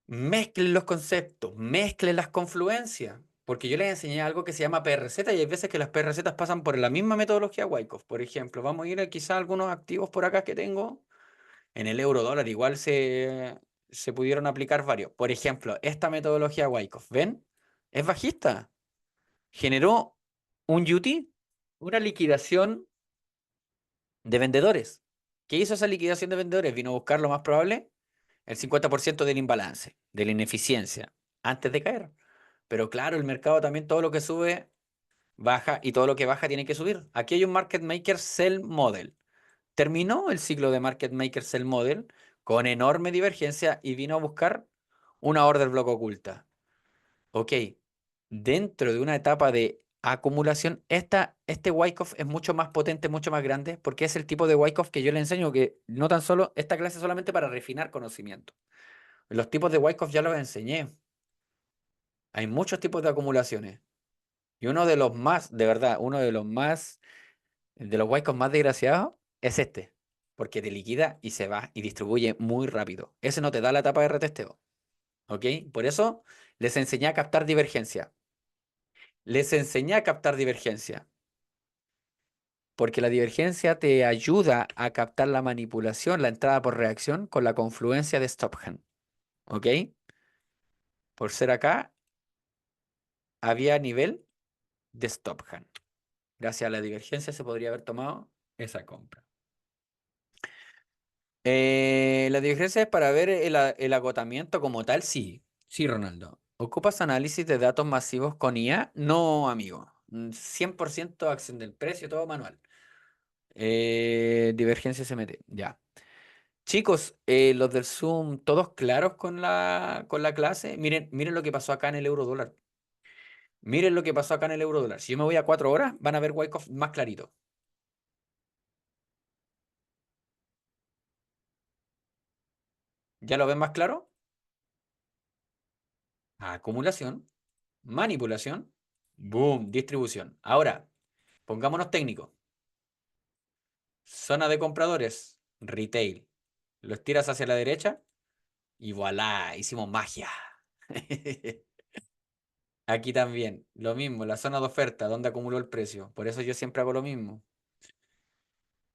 mezclen los conceptos, mezclen las confluencias. porque yo les enseñé algo que se llama PRZ y hay veces que las PRZ pasan por la misma metodología Wyckoff. Por ejemplo, vamos a ir a quizá algunos activos por acá que tengo. En el euro dólar igual se pudieron aplicar varios. Por ejemplo, esta metodología Wyckoff, ¿ven? Es bajista. Generó un UT, una liquidación de vendedores. ¿Qué hizo esa liquidación de vendedores? Vino a buscar lo más probable, el 50% del imbalance, de la ineficiencia, antes de caer. Pero claro, el mercado también todo lo que sube baja y todo lo que baja tiene que subir. Aquí hay un market maker sell model. Terminó el ciclo de market maker sell model con enorme divergencia y vino a buscar una order block oculta. Ok, dentro de una etapa de acumulación, este Wyckoff es mucho más potente, mucho más grande, porque es el tipo de Wyckoff que yo le enseño, que no tan solo, esta clase es solamente para refinar conocimiento. Los tipos de Wyckoff ya los enseñé. Hay muchos tipos de acumulaciones. Y uno de los más, de verdad, uno de los Wyckoff más desgraciados es este, porque te liquida y se va y distribuye muy rápido. Ese no te da la etapa de retesteo, ¿ok? Por eso les enseñé a captar divergencia. Les enseñé a captar divergencia, porque la divergencia te ayuda a captar la manipulación, la entrada por reacción con la confluencia de stop hand, ¿ok? Por ser acá, había nivel de stop hand. Gracias a la divergencia se podría haber tomado esa compra. La divergencia es para ver el agotamiento como tal, sí. Sí, Ronaldo. ¿Ocupas análisis de datos masivos con IA? No, amigo. 100% acción del precio, todo manual. Divergencia SMT, ya. Chicos, los del Zoom, ¿todos claros con la clase? Miren, miren lo que pasó acá en el euro dólar. Miren lo que pasó acá en el euro dólar. Si yo me voy a 4 horas, van a ver Wyckoff más clarito. ¿Ya lo ven más claro? Acumulación, manipulación, boom, distribución. Ahora, pongámonos técnicos. Zona de compradores, retail. Lo estiras hacia la derecha y voilà, hicimos magia. Aquí también, lo mismo, la zona de oferta, donde acumuló el precio. Por eso yo siempre hago lo mismo.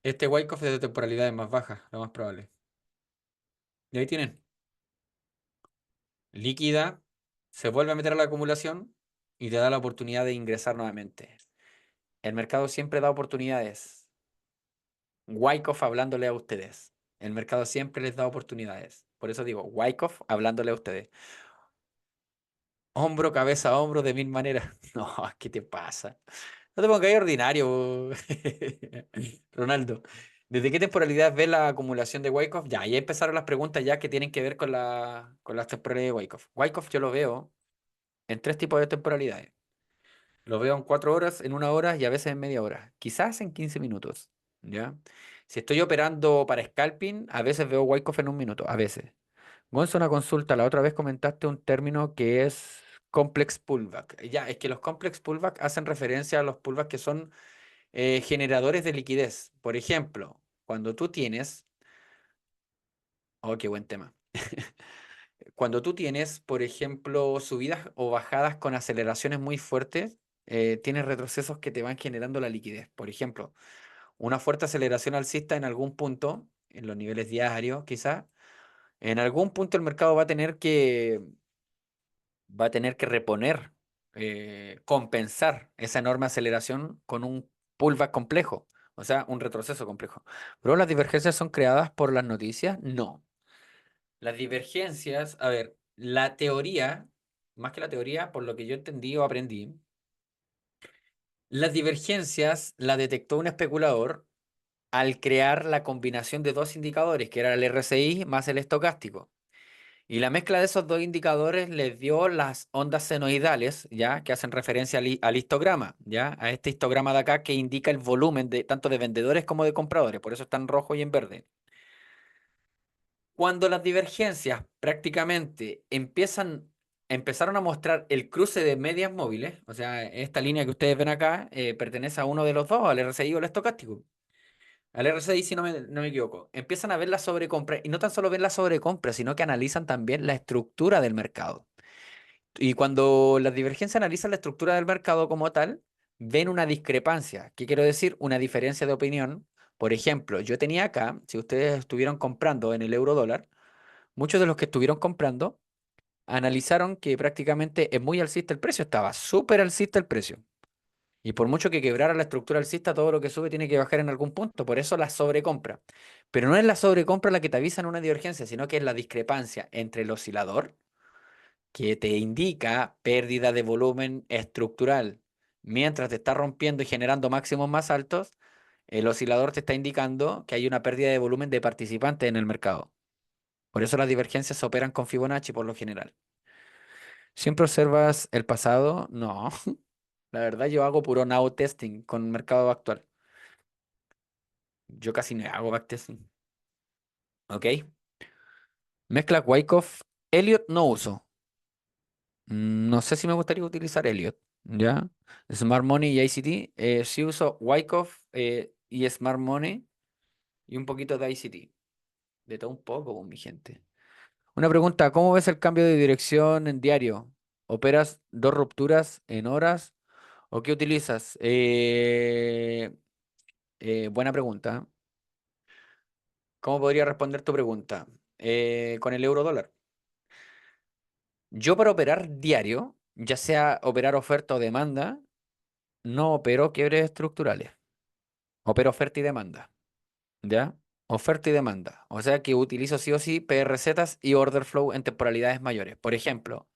Este Wyckoff es de temporalidades más bajas, lo más probable. Y ahí tienen. Líquida, se vuelve a meter a la acumulación y te da la oportunidad de ingresar nuevamente. El mercado siempre da oportunidades. Wyckoff hablándole a ustedes. El mercado siempre les da oportunidades. Por eso digo, Wyckoff hablándole a ustedes. Hombro, cabeza, hombro de mil maneras. No, ¿qué te pasa? No te pongas ahí ordinario, Ronaldo. ¿Desde qué temporalidad ves la acumulación de Wyckoff? Ya, ya empezaron las preguntas ya que tienen que ver con las temporalidades de Wyckoff. Wyckoff yo lo veo en tres tipos de temporalidades. Lo veo en 4 horas, en 1 hora y a veces en media hora. Quizás en 15 minutos. ¿Ya? Si estoy operando para scalping, a veces veo Wyckoff en 1 minuto, a veces. Gonzo, una consulta. La otra vez comentaste un término que es complex pullback. Ya, es que los complex pullback hacen referencia a los pullbacks que son generadores de liquidez. Por ejemplo, cuando tú tienes, oh, qué buen tema. Cuando tú tienes, por ejemplo, subidas o bajadas con aceleraciones muy fuertes, tienes retrocesos que te van generando la liquidez. Por ejemplo, una fuerte aceleración alcista en algún punto, en los niveles diarios quizás, en algún punto el mercado va a tener que reponer, compensar esa enorme aceleración con un pullback complejo, o sea, un retroceso complejo. ¿Pero las divergencias son creadas por las noticias? No. Las divergencias, a ver, la teoría, más que la teoría, por lo que yo entendí o aprendí, las divergencias la detectó un especulador al crear la combinación de dos indicadores, que era el RSI más el estocástico. Y la mezcla de esos dos indicadores les dio las ondas senoidales, ¿ya? Que hacen referencia al histograma, ¿ya? A este histograma de acá que indica el volumen de tanto de vendedores como de compradores, por eso está en rojo y en verde. Cuando las divergencias prácticamente empezaron a mostrar el cruce de medias móviles, o sea, esta línea que ustedes ven acá pertenece a uno de los dos, al RSI o al estocástico. Al RSI, si no me equivoco, empiezan a ver la sobrecompra y no tan solo ven la sobrecompra, sino que analizan también la estructura del mercado. Y cuando las divergencias analizan la estructura del mercado como tal, ven una discrepancia. ¿Qué quiero decir? Una diferencia de opinión. Por ejemplo, yo tenía acá, si ustedes estuvieron comprando en el euro dólar, muchos de los que estuvieron comprando analizaron que prácticamente es muy alcista el precio, estaba súper alcista el precio. Y por mucho que quebrara la estructura alcista, todo lo que sube tiene que bajar en algún punto. Por eso la sobrecompra. Pero no es la sobrecompra la que te avisa en una divergencia, sino que es la discrepancia entre el oscilador, que te indica pérdida de volumen estructural. Mientras te está rompiendo y generando máximos más altos, el oscilador te está indicando que hay una pérdida de volumen de participantes en el mercado. Por eso las divergencias se operan con Fibonacci por lo general. ¿Siempre observas el pasado? No. La verdad, yo hago puro now testing con el mercado actual. Yo casi no hago backtesting. ¿Ok? Mezcla Wyckoff. Elliot no uso. No sé si me gustaría utilizar Elliot. ¿Ya? Smart Money y ICT. Sí uso Wyckoff y Smart Money y un poquito de ICT. De todo un poco, pues, mi gente. Una pregunta, ¿cómo ves el cambio de dirección en diario? ¿Operas dos rupturas en horas? ¿O qué utilizas? Buena pregunta. ¿Cómo podría responder tu pregunta? Con el euro dólar. Yo para operar diario, ya sea operar oferta o demanda, no opero quiebres estructurales. Opero oferta y demanda. ¿Ya? Oferta y demanda. O sea que utilizo sí o sí PRZs y order flow en temporalidades mayores. Por ejemplo,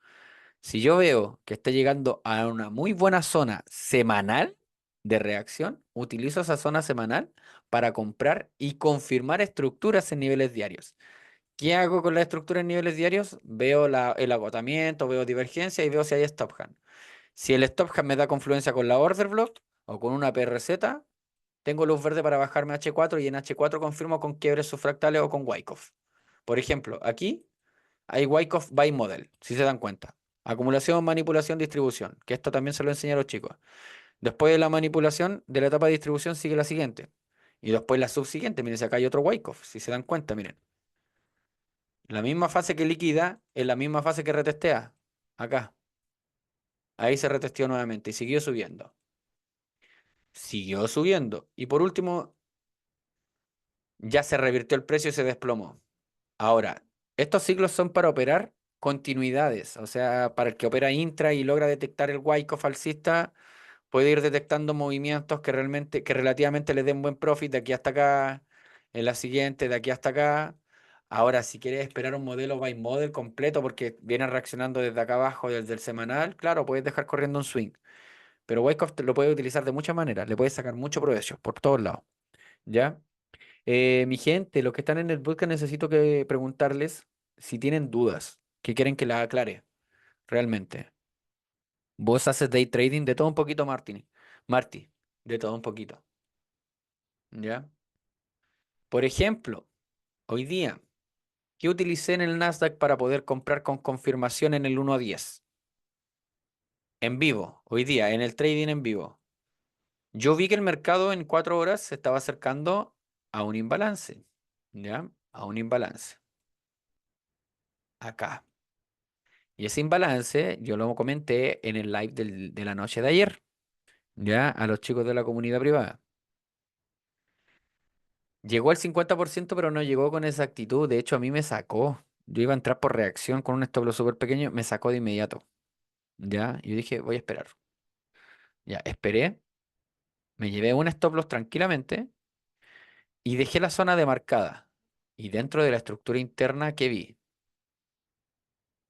si yo veo que está llegando a una muy buena zona semanal de reacción, utilizo esa zona semanal para comprar y confirmar estructuras en niveles diarios. ¿Qué hago con la estructura en niveles diarios? Veo el agotamiento, veo divergencia y veo si hay stop hand. Si el stop hand me da confluencia con la order block o con una PRZ, tengo luz verde para bajarme a H4 y en H4 confirmo con quiebres subfractales o con Wyckoff. Por ejemplo, aquí hay Wyckoff by model, si se dan cuenta. Acumulación, manipulación, distribución, que esto también se lo enseñé a los chicos. Después de la manipulación, de la etapa de distribución sigue la siguiente. Y después la subsiguiente, miren, si acá hay otro Wyckoff, si se dan cuenta, miren. La misma fase que liquida es la misma fase que retestea. Acá. Ahí se retesteó nuevamente y siguió subiendo. Siguió subiendo. Y por último, ya se revirtió el precio y se desplomó. Ahora, estos ciclos son para operar continuidades. O sea, para el que opera intra y logra detectar el Wyckoff alcista, puede ir detectando movimientos que relativamente le den buen profit de aquí hasta acá, en la siguiente, de aquí hasta acá. Ahora, si quieres esperar un modelo by model completo porque viene reaccionando desde acá abajo, desde el semanal, claro, puedes dejar corriendo un swing. Pero Wyckoff te lo puedes utilizar de muchas maneras, le puedes sacar mucho provecho por todos lados. ¿Ya? Mi gente, los que están en el podcast necesito que preguntarles si tienen dudas, que quieren que la aclare realmente. Vos haces day trading de todo un poquito, Martín. Marty, de todo un poquito. ¿Ya? Por ejemplo, hoy día, ¿qué utilicé en el Nasdaq para poder comprar con confirmación en el 1 a 10? En vivo, hoy día, en el trading en vivo. Yo vi que el mercado en 4 horas se estaba acercando a un imbalance. ¿Ya? A un imbalance. Acá. Y ese imbalance yo lo comenté en el live de la noche de ayer. ¿Ya? A los chicos de la comunidad privada. Llegó al 50%, pero no llegó con esa actitud. De hecho, a mí me sacó. Yo iba a entrar por reacción con un stop loss súper pequeño, me sacó de inmediato. ¿Ya? Y yo dije, voy a esperar. Ya, esperé, me llevé un stop loss tranquilamente y dejé la zona demarcada. Y dentro de la estructura interna que vi,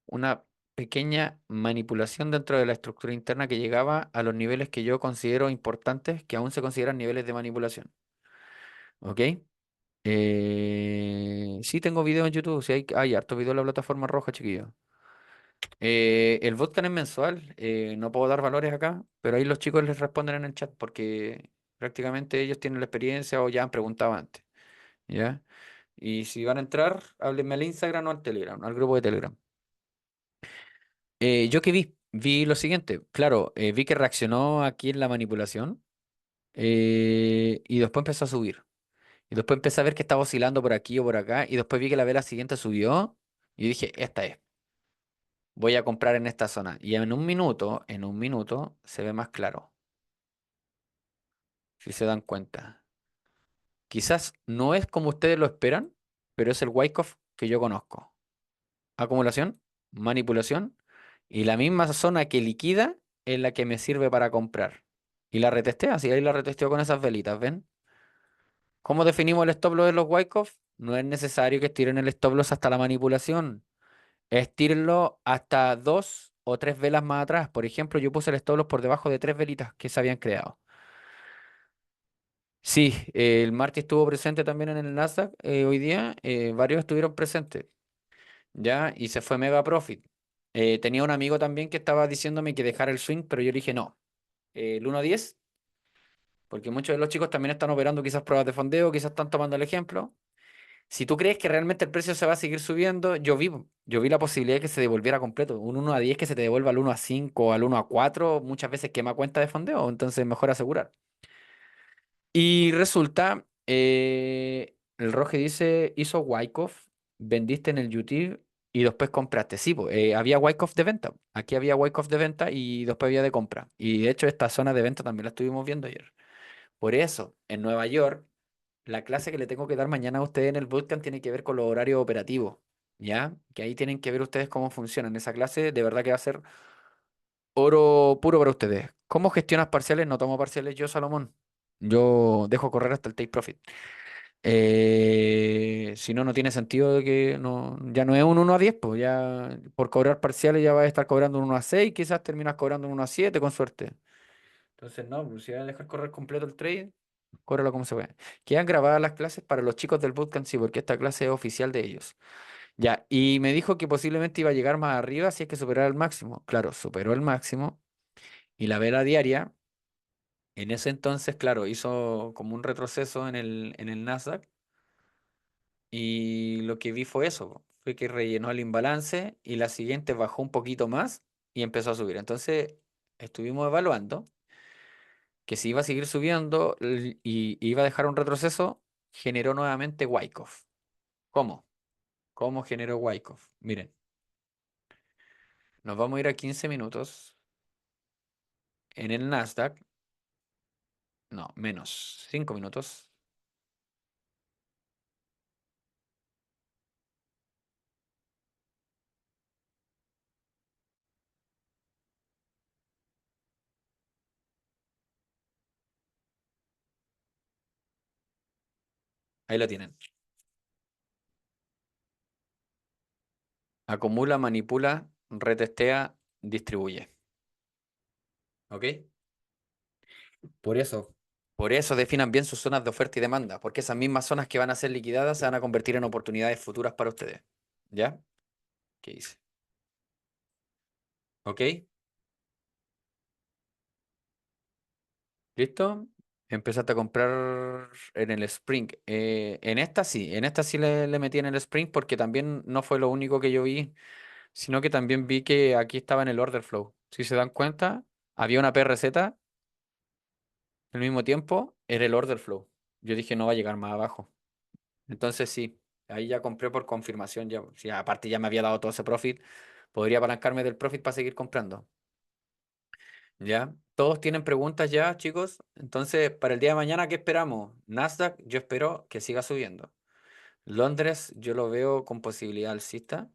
una pequeña manipulación dentro de la estructura interna que llegaba a los niveles que yo considero importantes, que aún se consideran niveles de manipulación. ¿Ok? Sí, tengo video en YouTube. Sí, hay harto video en la plataforma roja, chiquillo. El vodka es mensual. No puedo dar valores acá, pero ahí los chicos les responden en el chat porque prácticamente ellos tienen la experiencia o ya han preguntado antes. ¿Ya? Y si van a entrar, háblenme al Instagram o al Telegram, al grupo de Telegram. Yo que vi lo siguiente. Claro, vi que reaccionó aquí en la manipulación y después empezó a subir. Y después empecé a ver que estaba oscilando por aquí o por acá. Y después vi que la vela siguiente subió. Y dije, esta es. voy a comprar en esta zona. Y en un minuto se ve más claro, si se dan cuenta. Quizás no es como ustedes lo esperan, pero es el Wyckoff que yo conozco. Acumulación, manipulación y la misma zona que liquida es la que me sirve para comprar. Y la retesté, así ahí la retesteo con esas velitas, ¿ven? ¿Cómo definimos el stop loss de los Wyckoff? No es necesario que estiren el stop loss hasta la manipulación. Estírenlo hasta dos o tres velas más atrás. Por ejemplo, yo puse el stop loss por debajo de tres velitas que se habían creado. Sí, el Marty estuvo presente también en el Nasdaq hoy día. Varios estuvieron presentes, ¿ya? Y se fue mega profit. Tenía un amigo también que estaba diciéndome que dejara el swing, pero yo le dije no. El 1.10, porque muchos de los chicos también están operando quizás pruebas de fondeo, quizás están tomando el ejemplo. Si tú crees que realmente el precio se va a seguir subiendo, yo vi la posibilidad de que se devolviera completo. Un 1.10 que se te devuelva al 1.5 o al 1.4 muchas veces quema cuenta de fondeo, entonces mejor asegurar. Y resulta, el Roge dice, hizo Wyckoff, vendiste en el YouTube y después compraste. Sí, po, había Wyckoff de venta. Aquí había Wyckoff de venta y después había de compra. Y de hecho esta zona de venta también la estuvimos viendo ayer. Por eso, en Nueva York, la clase que le tengo que dar mañana a ustedes en el bootcamp tiene que ver con los horarios operativos, ¿ya? Que ahí tienen que ver ustedes cómo funcionan. Esa clase de verdad que va a ser oro puro para ustedes. ¿Cómo gestionas parciales? No tomo parciales yo, Salomón. Yo dejo correr hasta el take profit. Si no, no tiene sentido de que no, ya no es un 1 a 10, pues ya por cobrar parciales ya vas a estar cobrando un 1 a 6, quizás terminas cobrando un 1 a 7 con suerte. Entonces, no, pues si vas a dejar correr completo el trade, córrelo como se puede. Quedan grabadas las clases para los chicos del bootcamp, sí, porque esta clase es oficial de ellos. Ya, y me dijo que posiblemente iba a llegar más arriba si es que superara el máximo. Claro, superó el máximo y la vela diaria, en ese entonces, claro, hizo como un retroceso en el Nasdaq y lo que vi fue eso, po, fue que rellenó el imbalance y la siguiente bajó un poquito más y empezó a subir. Entonces, estuvimos evaluando que si iba a seguir subiendo y iba a dejar un retroceso, generó nuevamente Wyckoff. ¿Cómo? ¿Cómo generó Wyckoff? Miren, nos vamos a ir a 15 minutos en el Nasdaq. No, menos 5 minutos. Ahí lo tienen. Acumula, manipula, retestea, distribuye. ¿Ok? Por eso. Por eso definan bien sus zonas de oferta y demanda, porque esas mismas zonas que van a ser liquidadas se van a convertir en oportunidades futuras para ustedes. ¿Ya? ¿Qué dice? ¿Ok? ¿Listo? Empezaste a comprar en el Spring. En esta sí le metí en el Spring porque también no fue lo único que yo vi, sino que también vi que aquí estaba en el order flow. Si se dan cuenta, había una PRZ al mismo tiempo, era el order flow. Yo dije no va a llegar más abajo. Entonces sí, ahí ya compré por confirmación. Ya, si aparte ya me había dado todo ese profit, podría apalancarme del profit para seguir comprando. ¿Ya? ¿Todos tienen preguntas ya, chicos? Entonces, para el día de mañana, ¿qué esperamos? Nasdaq, yo espero que siga subiendo. Londres, yo lo veo con posibilidad alcista.